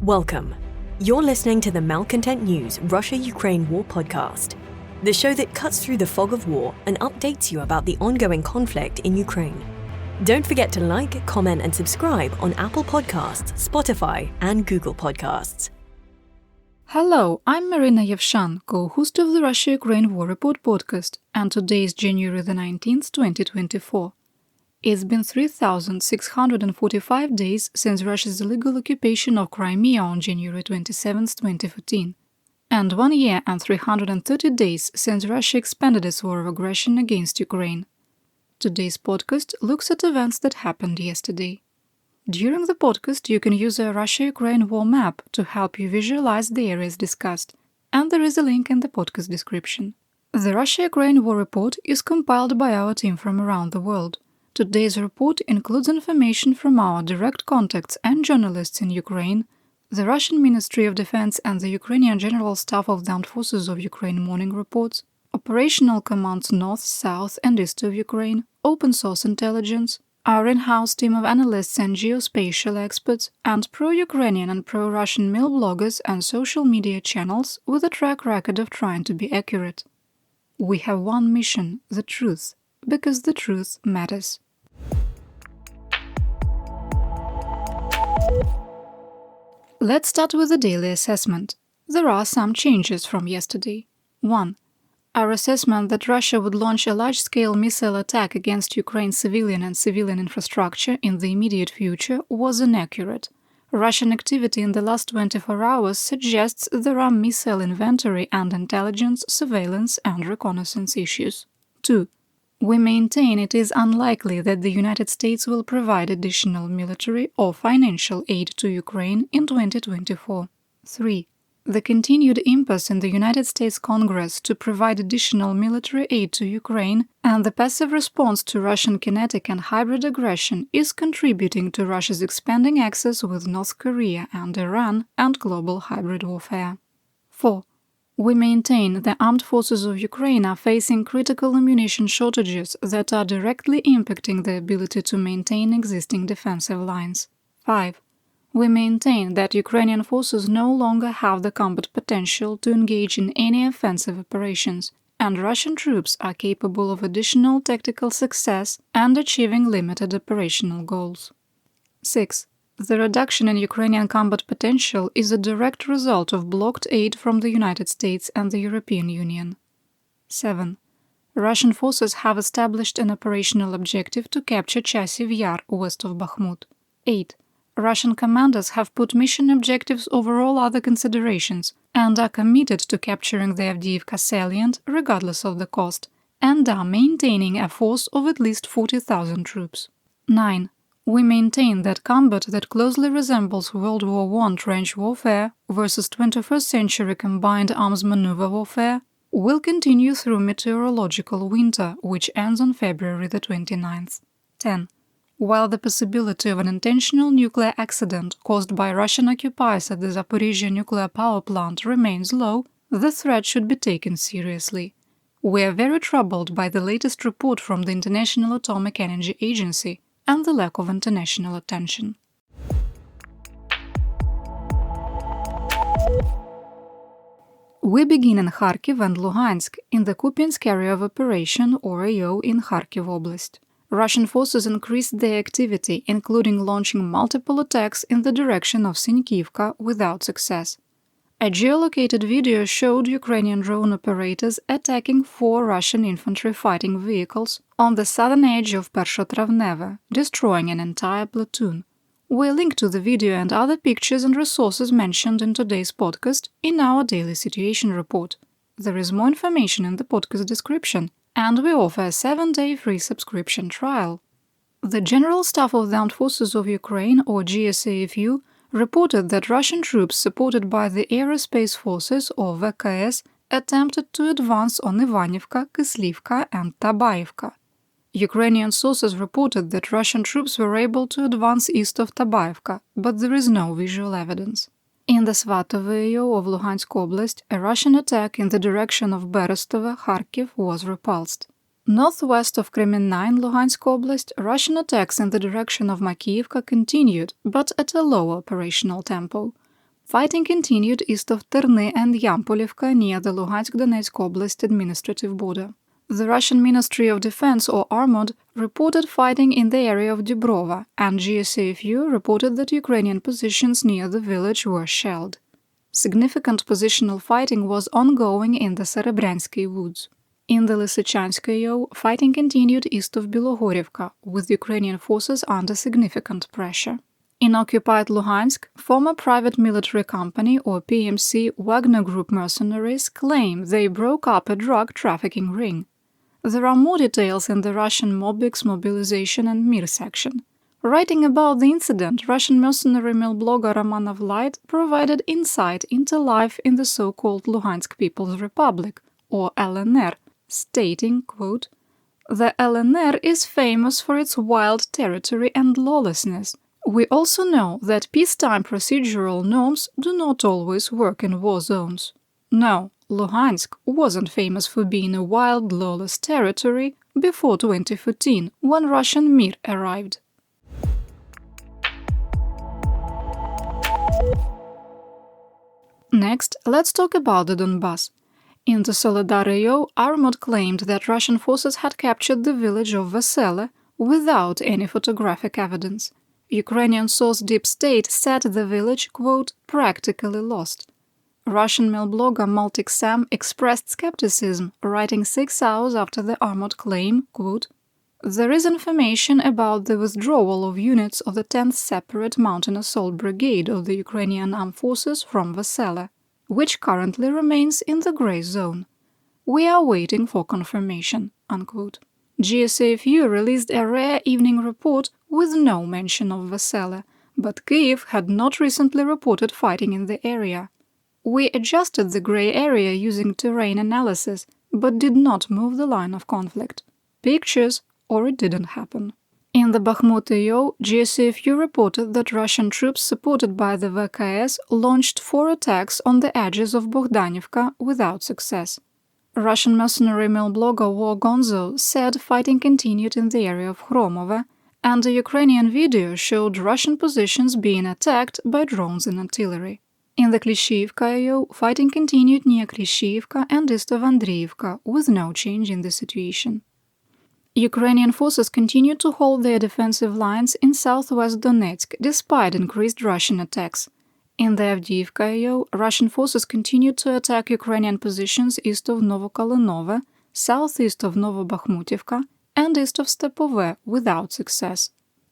Welcome. You're listening to the Malcontent News Russia-Ukraine War podcast, the show that cuts through the fog of war and updates you about the ongoing conflict in Ukraine. Don't forget to like, comment, and subscribe on Apple Podcasts, Spotify, and Google Podcasts. Hello, I'm Marina Yevshan, co-host of the Russia-Ukraine War Report podcast, and today is January the 19th, 2024. It's been 3,645 days since Russia's illegal occupation of Crimea on January 27, 2014, and 1 year and 330 days since Russia expanded its war of aggression against Ukraine. Today's podcast looks at events that happened yesterday. During the podcast, you can use a Russia-Ukraine war map to help you visualize the areas discussed, and there is a link in the podcast description. The Russia-Ukraine War Report is compiled by our team from around the world. Today's report includes information from our direct contacts and journalists in Ukraine, the Russian Ministry of Defense and the Ukrainian General Staff of the Armed Forces of Ukraine morning reports, operational commands north, south and east of Ukraine, open source intelligence, our in-house team of analysts and geospatial experts, and pro-Ukrainian and pro-Russian male bloggers and social media channels with a track record of trying to be accurate. We have one mission, the truth, because the truth matters. Let's start with the daily assessment. There are some changes from yesterday. 1. Our assessment that Russia would launch a large-scale missile attack against Ukraine's civilian and civilian infrastructure in the immediate future was inaccurate. Russian activity in the last 24 hours suggests there are missile inventory and intelligence, surveillance and reconnaissance issues. 2. We maintain it is unlikely that the United States will provide additional military or financial aid to Ukraine in 2024. 3. The continued impasse in the United States Congress to provide additional military aid to Ukraine and the passive response to Russian kinetic and hybrid aggression is contributing to Russia's expanding axis with North Korea and Iran and global hybrid warfare. 4. We maintain the armed forces of Ukraine are facing critical ammunition shortages that are directly impacting the ability to maintain existing defensive lines. 5. We maintain that Ukrainian forces no longer have the combat potential to engage in any offensive operations, and Russian troops are capable of additional tactical success and achieving limited operational goals. 6. The reduction in Ukrainian combat potential is a direct result of blocked aid from the United States and the European Union. 7. Russian forces have established an operational objective to capture Chasiv Yar west of Bakhmut. 8. Russian commanders have put mission objectives over all other considerations and are committed to capturing the Avdiivka salient regardless of the cost, and are maintaining a force of at least 40,000 troops. 9. We maintain that combat that closely resembles World War I trench warfare versus 21st century combined arms maneuver warfare will continue through meteorological winter, which ends on February the 29th. 10. While the possibility of an intentional nuclear accident caused by Russian occupiers at the Zaporizhzhia nuclear power plant remains low, the threat should be taken seriously. We are very troubled by the latest report from the International Atomic Energy Agency and the lack of international attention. We begin in Kharkiv and Luhansk in the Kupiansk Area of Operation or AO in Kharkiv Oblast. Russian forces increased their activity, including launching multiple attacks in the direction of Sinkivka without success. A geolocated video showed Ukrainian drone operators attacking 4 Russian infantry fighting vehicles on the southern edge of Persotravneve, destroying an entire platoon. We'll link to the video and other pictures and resources mentioned in today's podcast in our daily situation report. There is more information in the podcast description, and we offer a 7-day free subscription trial. The General Staff of the Armed Forces of Ukraine, or GSAFU, reported that Russian troops supported by the Aerospace Forces, or VKS, attempted to advance on Ivanivka, Kislivka and Tabaivka. Ukrainian sources reported that Russian troops were able to advance east of Tabaivka, but there is no visual evidence. In the Svatovo AO of Luhansk Oblast, a Russian attack in the direction of Berestovo, Kharkiv, was repulsed. Northwest of Crimea in Luhansk Oblast, Russian attacks in the direction of Makiivka continued, but at a lower operational tempo. Fighting continued east of Terny and Yampolivka near the Luhansk-Donetsk Oblast administrative border. The Russian Ministry of Defense, or Armored, reported fighting in the area of Dubrova, and GSAFU reported that Ukrainian positions near the village were shelled. Significant positional fighting was ongoing in the Serebryansky woods. In the Lysychanskoye, fighting continued east of Bilohorivka, with Ukrainian forces under significant pressure. In occupied Luhansk, former private military company, or PMC, Wagner Group mercenaries claim they broke up a drug trafficking ring. There are more details in the Russian Mobiks, Mobilization and Mir section. Writing about the incident, Russian mercenary mill blogger Romanov Light provided insight into life in the so-called Luhansk People's Republic, or LNR, stating, quote, "The LNR is famous for its wild territory and lawlessness. We also know that peacetime procedural norms do not always work in war zones. No, Luhansk wasn't famous for being a wild, lawless territory before 2014, when Russian Mir arrived." Next, let's talk about the Donbas. In the Soledar-AO, Armored claimed that Russian forces had captured the village of Vesele without any photographic evidence. Ukrainian source Deep State said the village, quote, "practically lost." Russian mill blogger Multik Sam expressed skepticism, writing 6 hours after the Armored claim, quote, "There is information about the withdrawal of units of the 10th Separate Mountain Assault Brigade of the Ukrainian Armed Forces from Vesele, which currently remains in the gray zone. We are waiting for confirmation," unquote. GSAFU released a rare evening report with no mention of Vesele, but Kyiv had not recently reported fighting in the area. "We adjusted the gray area using terrain analysis, but did not move the line of conflict. Pictures, or it didn't happen." In the Bakhmut-AO, GSAFU reported that Russian troops supported by the VKS launched 4 attacks on the edges of Bogdanivka without success. Russian mercenary mill blogger War Gonzo said fighting continued in the area of Hromove, and a Ukrainian video showed Russian positions being attacked by drones and artillery. In the Klishchiivka-AO, fighting continued near Klishchiivka and east of Andriivka, with no change in the situation. Ukrainian forces continued to hold their defensive lines in southwest Donetsk despite increased Russian attacks. In the Avdiivka-AO, Russian forces continued to attack Ukrainian positions east of Novokalinove, southeast of Novobakhmutivka, and east of Stepove without success.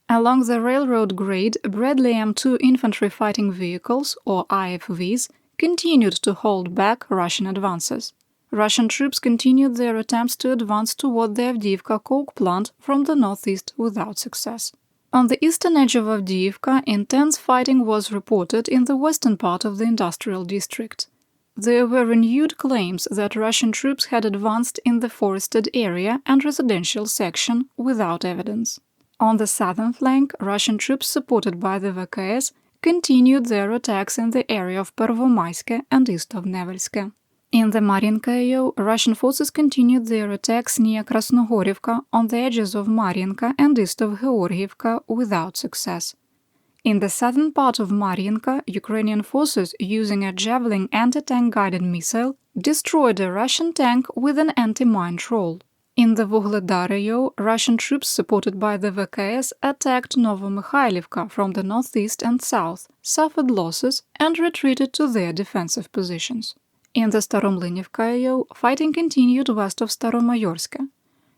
Along the railroad grade, Bradley M2 infantry fighting vehicles, or IFVs, continued to hold back Russian advances. Russian troops continued their attempts to advance toward the Avdiivka coke plant from the northeast without success. On the eastern edge of Avdiivka, intense fighting was reported in the western part of the industrial district. There were renewed claims that Russian troops had advanced in the forested area and residential section without evidence. On the southern flank, Russian troops supported by the VKS continued their attacks in the area of Pervomaiske and east of Nevelske. In the Mariinka-AO, Russian forces continued their attacks near Krasnohorivka on the edges of Mariinka and east of Georgievka without success. In the southern part of Mariinka, Ukrainian forces, using a Javelin anti-tank guided missile, destroyed a Russian tank with an anti-mine troll. In the Vuhledar-AO, Russian troops supported by the VKS attacked Novomykhailivka from the northeast and south, suffered losses, and retreated to their defensive positions. In the Staromlynivka-AO, fighting continued west of Staromayorska.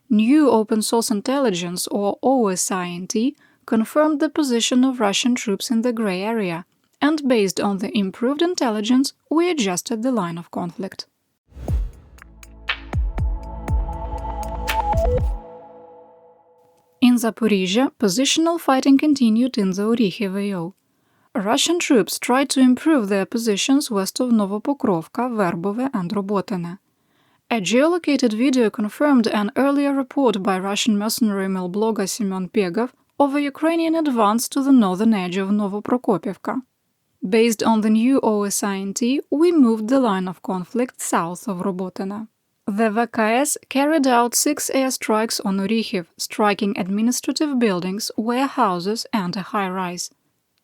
New open-source intelligence, or OSINT, confirmed the position of Russian troops in the gray area, and based on the improved intelligence, we adjusted the line of conflict. In Zaporizhzhia, positional fighting continued in the Orikhiv-AO. Russian troops tried to improve their positions west of Novopokrovka, Verbove, and Robotine. A geolocated video confirmed an earlier report by Russian mercenary mill blogger Semyon Pegov of a Ukrainian advance to the northern edge of Novoprokopivka. Based on the new OSINT, we moved the line of conflict south of Robotine. The VKS carried out 6 airstrikes on Orikhiv, striking administrative buildings, warehouses, and a high-rise.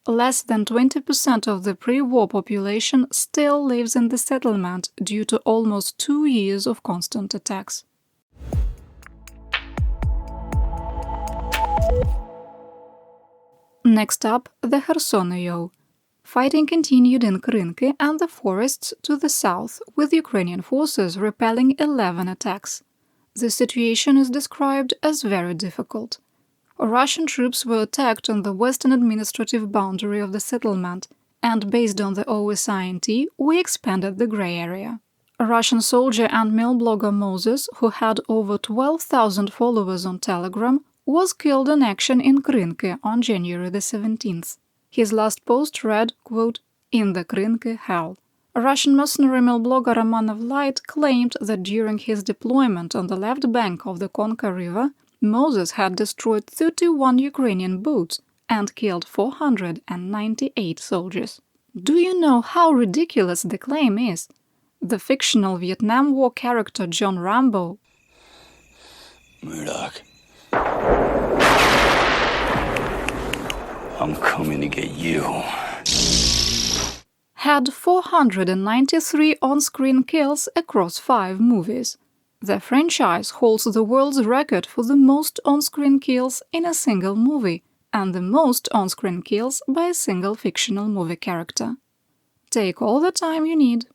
less than 20% of the pre-war population still lives in the settlement due to almost 2 years of constant attacks. Next up, the Kherson AO. Fighting continued in Krinky and the forests to the south, with Ukrainian forces repelling 11 attacks. The situation is described as very difficult. Russian troops were attacked on the western administrative boundary of the settlement, and based on the OSINT, we expanded the grey area. A Russian soldier and mill blogger Moses, who had over 12,000 followers on Telegram, was killed in action in Krinky on January the 17th. His last post read, quote, "In the Krinky hell." A Russian mercenary mill blogger Romanov Light claimed that during his deployment on the left bank of the Konka River, Moses had destroyed 31 Ukrainian boats and killed 498 soldiers. Do you know how ridiculous the claim is? The fictional Vietnam War character John Rambo Murdoch, I'm coming to get you. Had 493 on-screen kills across 5 movies. The franchise holds the world's record for the most on-screen kills in a single movie and the most on-screen kills by a single fictional movie character. Take all the time you need.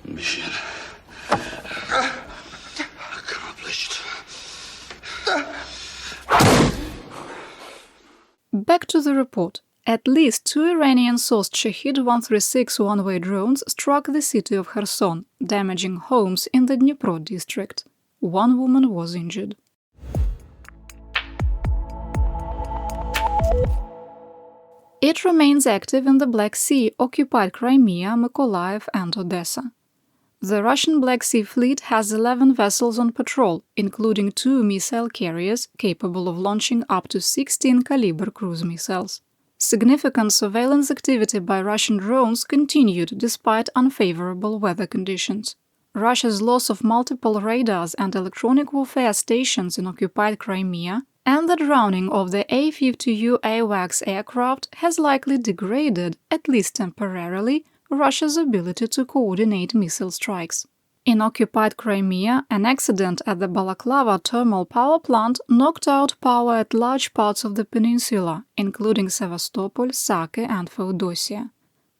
Mission accomplished. Back to the report. At least 2 Iranian-sourced Shahed-136 one-way drones struck the city of Kherson, damaging homes in the Dnipro district. 1 woman was injured. It remains active in the Black Sea, occupied Crimea, Mykolaiv and Odesa. The Russian Black Sea Fleet has 11 vessels on patrol, including 2 missile carriers capable of launching up to 16-caliber cruise missiles. Significant surveillance activity by Russian drones continued despite unfavorable weather conditions. Russia's loss of multiple radars and electronic warfare stations in occupied Crimea and the drowning of the A-50U AWACS aircraft has likely degraded, at least temporarily, Russia's ability to coordinate missile strikes. In occupied Crimea, an accident at the Balaklava thermal power plant knocked out power at large parts of the peninsula, including Sevastopol, Sake and Feodosia.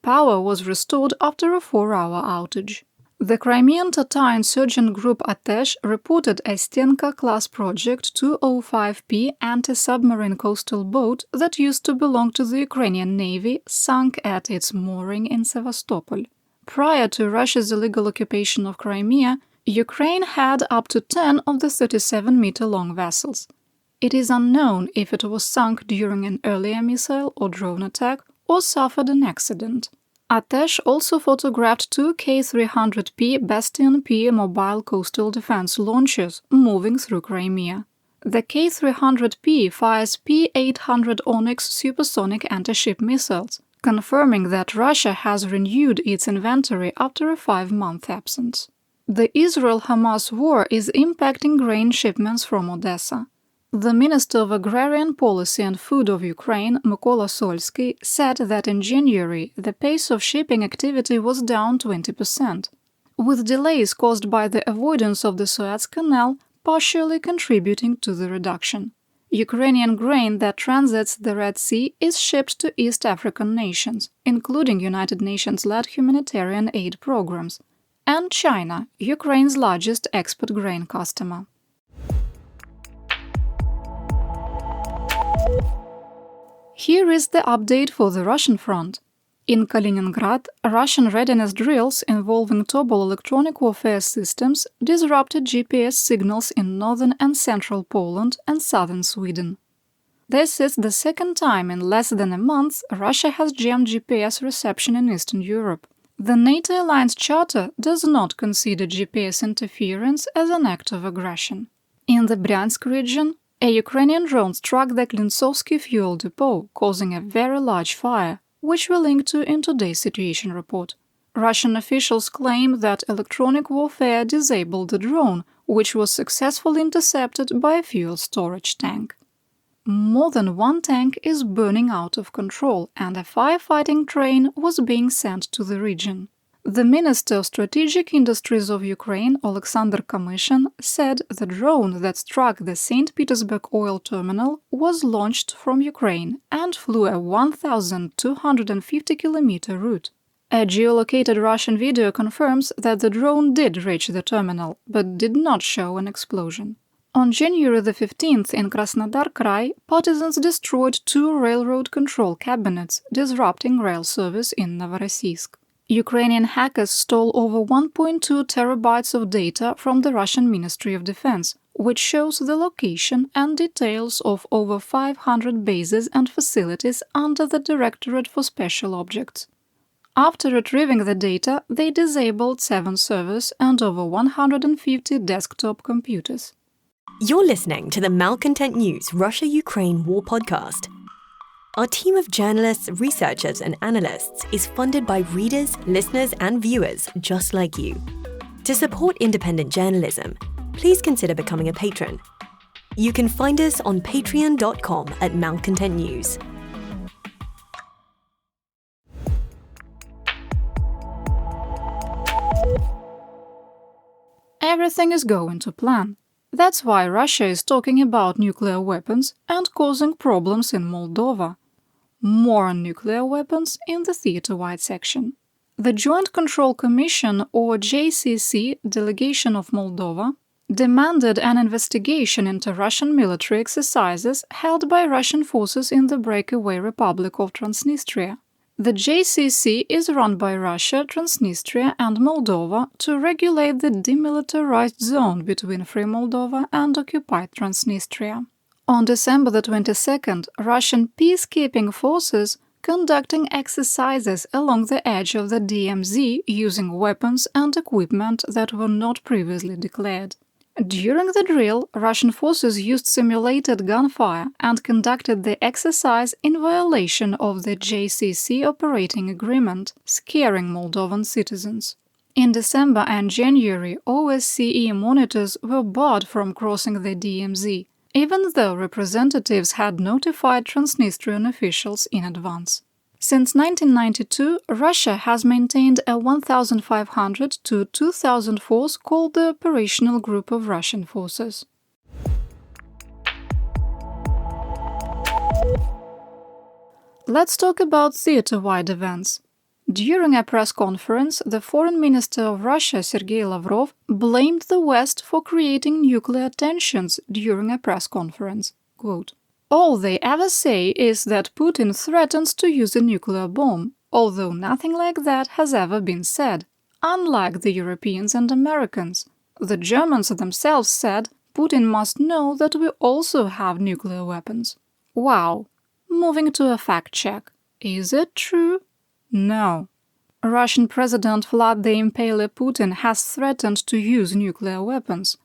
Power was restored after a 4-hour outage. The Crimean Tatar insurgent group Atesh reported a Stenka-class Project 205P anti-submarine coastal boat that used to belong to the Ukrainian Navy sank at its mooring in Sevastopol. Prior to Russia's illegal occupation of Crimea, Ukraine had up to 10 of the 37-meter-long vessels. It is unknown if it was sunk during an earlier missile or drone attack or suffered an accident. Atesh also photographed 2 K-300P Bastion P mobile coastal defense launchers moving through Crimea. The K-300P fires P-800 Onyx supersonic anti-ship missiles, confirming that Russia has renewed its inventory after a 5-month absence. The Israel-Hamas war is impacting grain shipments from Odesa. The Minister of Agrarian Policy and Food of Ukraine, Mykola Solsky, said that in January the pace of shipping activity was down 20%, with delays caused by the avoidance of the Suez Canal partially contributing to the reduction. Ukrainian grain that transits the Red Sea is shipped to East African nations, including United Nations-led humanitarian aid programs, and China, Ukraine's largest export grain customer. Here is the update for the Russian front. In Kaliningrad, Russian readiness drills involving Tobol electronic warfare systems disrupted GPS signals in northern and central Poland and southern Sweden. This is the second time in less than a month Russia has jammed GPS reception in Eastern Europe. The NATO alliance charter does not consider GPS interference as an act of aggression. In the Bryansk region, a Ukrainian drone struck the Klintsovsky fuel depot, causing a very large fire, which we link to in today's situation report. Russian officials claim that electronic warfare disabled the drone, which was successfully intercepted by a fuel storage tank. More than one tank is burning out of control, and a firefighting train was being sent to the region. The Minister of Strategic Industries of Ukraine, Oleksandr Kamyshin, said the drone that struck the St. Petersburg oil terminal was launched from Ukraine and flew a 1,250-kilometer route. A geolocated Russian video confirms that the drone did reach the terminal, but did not show an explosion. On January the 15th in Krasnodar Krai, partisans destroyed 2 railroad control cabinets, disrupting rail service in Novorossiysk. Ukrainian hackers stole over 1.2 terabytes of data from the Russian Ministry of Defense, which shows the location and details of over 500 bases and facilities under the Directorate for Special Objects. After retrieving the data, they disabled 7 servers and over 150 desktop computers. You're listening to the Malcontent News Russia-Ukraine War Podcast. Our team of journalists, researchers, and analysts is funded by readers, listeners, and viewers just like you. To support independent journalism, please consider becoming a patron. You can find us on patreon.com/malcontentnews. Everything is going to plan. That's why Russia is talking about nuclear weapons and causing problems in Moldova. More on nuclear weapons in the Theaterwide section. The Joint Control Commission, or JCC, delegation of Moldova, demanded an investigation into Russian military exercises held by Russian forces in the breakaway Republic of Transnistria. The JCC is run by Russia, Transnistria, and Moldova to regulate the demilitarized zone between Free Moldova and occupied Transnistria. On December the 22nd, Russian peacekeeping forces conducting exercises along the edge of the DMZ using weapons and equipment that were not previously declared. During the drill, Russian forces used simulated gunfire and conducted the exercise in violation of the JCC operating agreement, scaring Moldovan citizens. In December and January, OSCE monitors were barred from crossing the DMZ, even though representatives had notified Transnistrian officials in advance. Since 1992, Russia has maintained a 1,500 to 2,000 force called the Operational Group of Russian Forces. Let's talk about theater-wide events. During a press conference, the Foreign Minister of Russia, Sergei Lavrov, blamed the West for creating nuclear tensions during a press conference. Quote, "All they ever say is that Putin threatens to use a nuclear bomb, although nothing like that has ever been said. Unlike the Europeans and Americans, the Germans themselves said Putin must know that we also have nuclear weapons." Wow. Moving to a fact check. Is it true? No. Russian President Vlad the Impaler Putin has threatened to use nuclear weapons.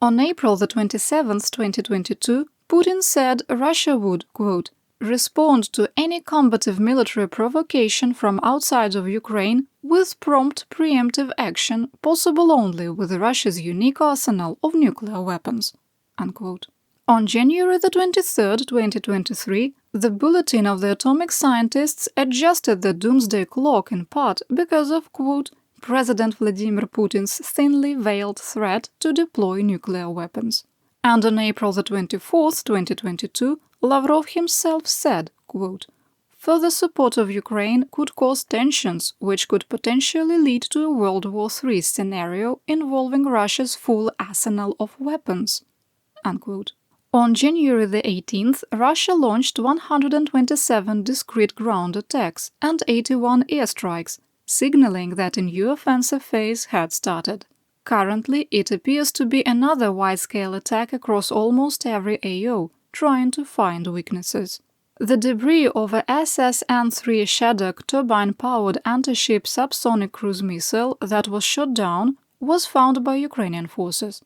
On April the 27th, 2022, Putin said Russia would, quote, "respond to any combative military provocation from outside of Ukraine with prompt preemptive action possible only with Russia's unique arsenal of nuclear weapons." Unquote. On January the 23rd, 2023, the Bulletin of the Atomic Scientists adjusted the doomsday clock in part because of, quote, "President Vladimir Putin's thinly veiled threat to deploy nuclear weapons." And on April the 24th, 2022, Lavrov himself said, quote, "Further support of Ukraine could cause tensions, which could potentially lead to a World War III scenario involving Russia's full arsenal of weapons." Unquote. On January the 18th, Russia launched 127 discrete ground attacks and 81 airstrikes, signaling that a new offensive phase had started. Currently, it appears to be another wide-scale attack across almost every AO, trying to find weaknesses. The debris of a SSN-3 Shadok turbine-powered anti-ship subsonic cruise missile that was shot down was found by Ukrainian forces.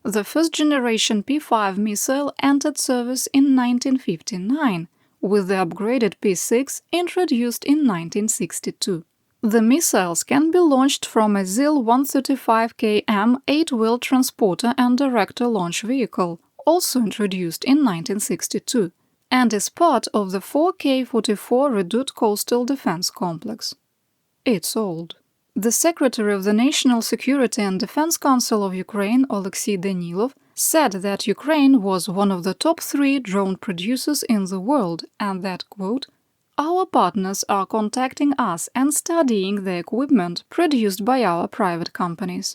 The first-generation P-5 missile entered service in 1959, with the upgraded P-6 introduced in 1962. The missiles can be launched from a ZIL-135KM 8-wheel transporter and director launch vehicle, also introduced in 1962, and is part of the 4K-44 Redut Coastal Defense Complex. It's old. The Secretary of the National Security and Defense Council of Ukraine, Oleksiy Danilov, said that Ukraine was one of the top 3 drone producers in the world and that, quote, "Our partners are contacting us and studying the equipment produced by our private companies."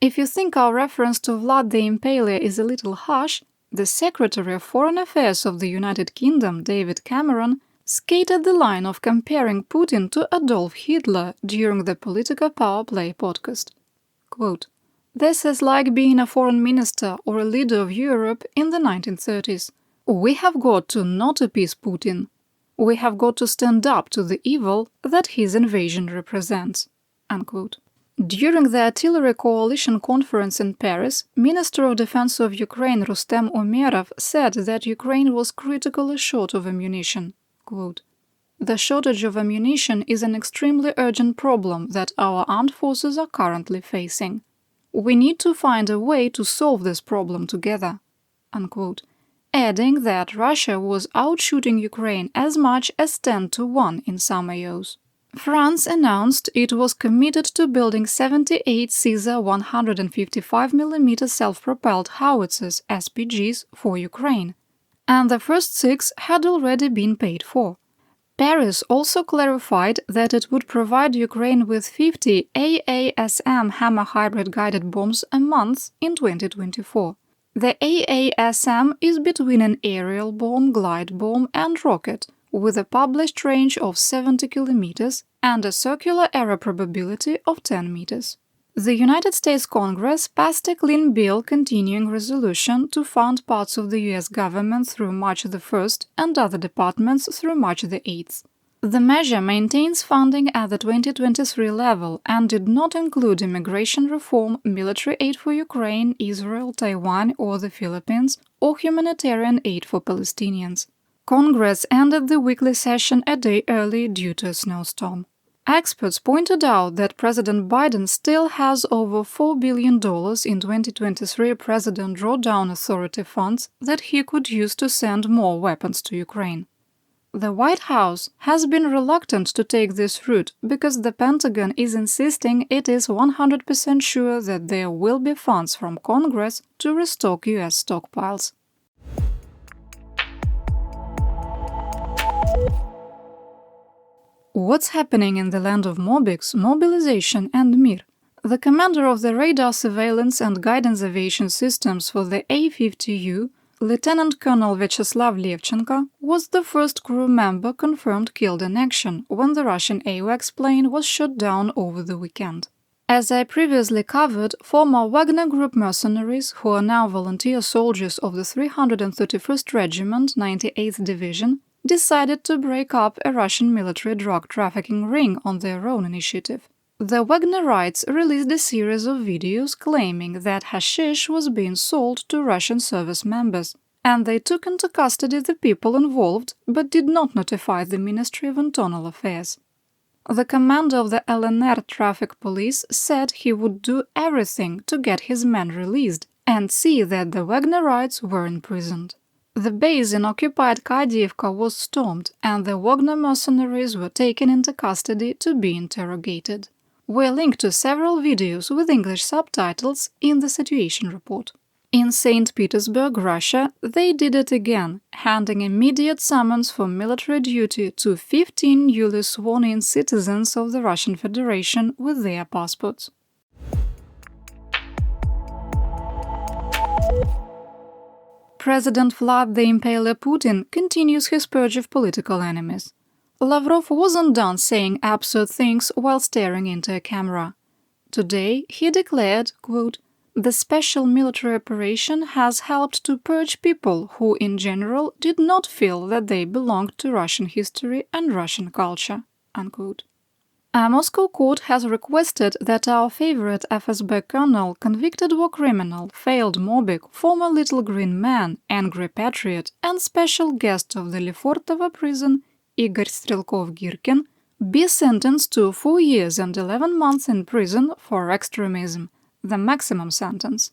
If you think our reference to Vlad the Impaler is a little harsh, the Secretary of Foreign Affairs of the United Kingdom, David Cameron, skated the line of comparing Putin to Adolf Hitler during the Politico Power Play podcast. Quote, "This is like being a foreign minister or a leader of Europe in the 1930s. We have got to not appease Putin. We have got to stand up to the evil that his invasion represents." Unquote. During the Artillery Coalition conference in Paris, Minister of Defense of Ukraine Rustem Umerov said that Ukraine was critically short of ammunition. Quote, "The shortage of ammunition is an extremely urgent problem that our armed forces are currently facing. We need to find a way to solve this problem together." Unquote. Adding that Russia was outshooting Ukraine as much as 10-1 in some AOs. France announced it was committed to building 78 Caesar 155mm self-propelled howitzers SPGs for Ukraine, and the first 6 had already been paid for. Paris also clarified that it would provide Ukraine with 50 AASM Hammer hybrid guided bombs a month in 2024. The AASM is between an aerial bomb, glide bomb and rocket, with a published range of 70 km and a circular error probability of 10 meters. The United States Congress passed a clean bill continuing resolution to fund parts of the US government through March the 1st and other departments through March the 8th. The measure maintains funding at the 2023 level and did not include immigration reform, military aid for Ukraine, Israel, Taiwan or the Philippines, or humanitarian aid for Palestinians. Congress ended the weekly session a day early due to a snowstorm. Experts pointed out that President Biden still has over $4 billion in 2023 President Drawdown Authority funds that he could use to send more weapons to Ukraine. The White House has been reluctant to take this route because the Pentagon is insisting it is 100% sure that there will be funds from Congress to restock US stockpiles. What's happening in the land of Mobiks, Mobilization and Mir? The commander of the radar surveillance and guidance aviation systems for the A-50U, Lieutenant Colonel Vyacheslav Levchenko, was the first crew member confirmed killed in action when the Russian AWACS plane was shot down over the weekend. As I previously covered, former Wagner Group mercenaries, who are now volunteer soldiers of the 331st Regiment, 98th Division, decided to break up a Russian military drug trafficking ring on their own initiative. The Wagnerites released a series of videos claiming that hashish was being sold to Russian service members, and they took into custody the people involved but did not notify the Ministry of Internal Affairs. The commander of the LNR traffic police said he would do everything to get his men released and see that the Wagnerites were imprisoned. The base in occupied Kadiivka was stormed, and the Wagner mercenaries were taken into custody to be interrogated. We'll link to several videos with English subtitles in the situation report. In St. Petersburg, Russia, they did it again, handing immediate summons for military duty to 15 newly sworn-in citizens of the Russian Federation with their passports. President Vlad the Impaler Putin continues his purge of political enemies. Lavrov wasn't done saying absurd things while staring into a camera. Today, he declared, quote, "The special military operation has helped to purge people who, in general, did not feel that they belonged to Russian history and Russian culture." Unquote. A Moscow court has requested that our favorite FSB colonel, convicted war criminal, failed Mobik, former Little Green Man, angry patriot, and special guest of the Lefortovo prison, Igor Strelkov-Girkin, be sentenced to 4 years and 11 months in prison for extremism, the maximum sentence.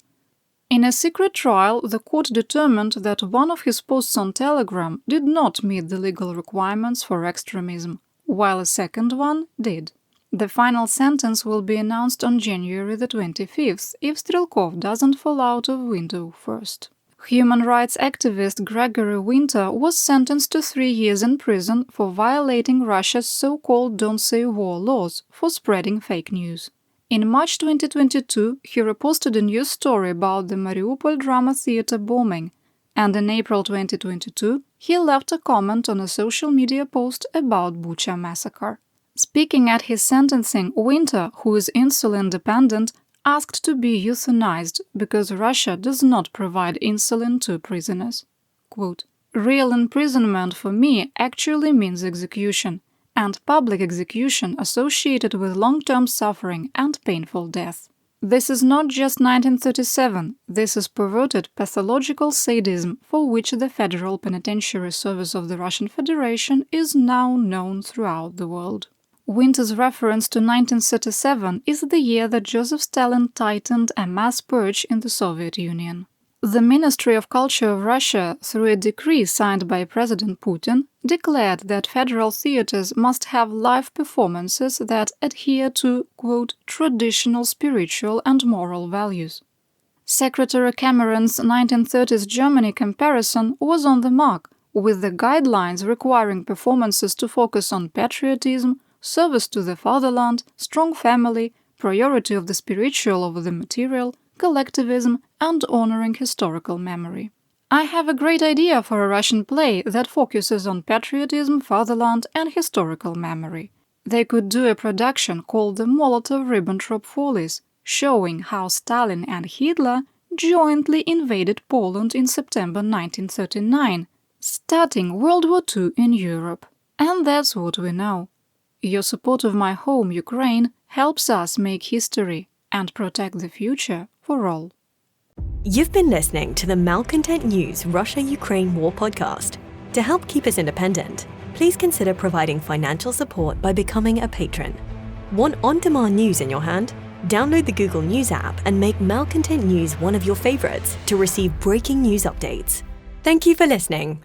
In a secret trial, the court determined that one of his posts on Telegram did not meet the legal requirements for extremism, while a second one did. The final sentence will be announced on January the 25th if Strelkov doesn't fall out of window first. Human rights activist Gregory Winter was sentenced to 3 years in prison for violating Russia's so-called Don't Say War laws for spreading fake news. In March 2022, he reposted a news story about the Mariupol drama theater bombing, and in April 2022, he left a comment on a social media post about Bucha massacre. Speaking at his sentencing, Winter, who is insulin-dependent, asked to be euthanized because Russia does not provide insulin to prisoners. Quote, "Real imprisonment for me actually means execution, and public execution associated with long-term suffering and painful death. This is not just 1937, this is perverted pathological sadism for which the Federal Penitentiary Service of the Russian Federation is now known throughout the world." Winter's reference to 1937 is the year that Joseph Stalin tightened a mass purge in the Soviet Union. The Ministry of Culture of Russia, through a decree signed by President Putin, declared that federal theaters must have live performances that adhere to, quote, "traditional spiritual and moral values." Secretary Cameron's 1930s Germany comparison was on the mark, with the guidelines requiring performances to focus on patriotism, service to the fatherland, strong family, priority of the spiritual over the material, collectivism, and honoring historical memory. I have a great idea for a Russian play that focuses on patriotism, fatherland, and historical memory. They could do a production called the Molotov-Ribbentrop Follies, showing how Stalin and Hitler jointly invaded Poland in September 1939, starting World War II in Europe. And that's what we know. Your support of my home, Ukraine, helps us make history and protect the future for all. You've been listening to the Malcontent News Russia-Ukraine War podcast. To help keep us independent, please consider providing financial support by becoming a patron. Want on-demand news in your hand? Download the Google News app and make Malcontent News one of your favorites to receive breaking news updates. Thank you for listening.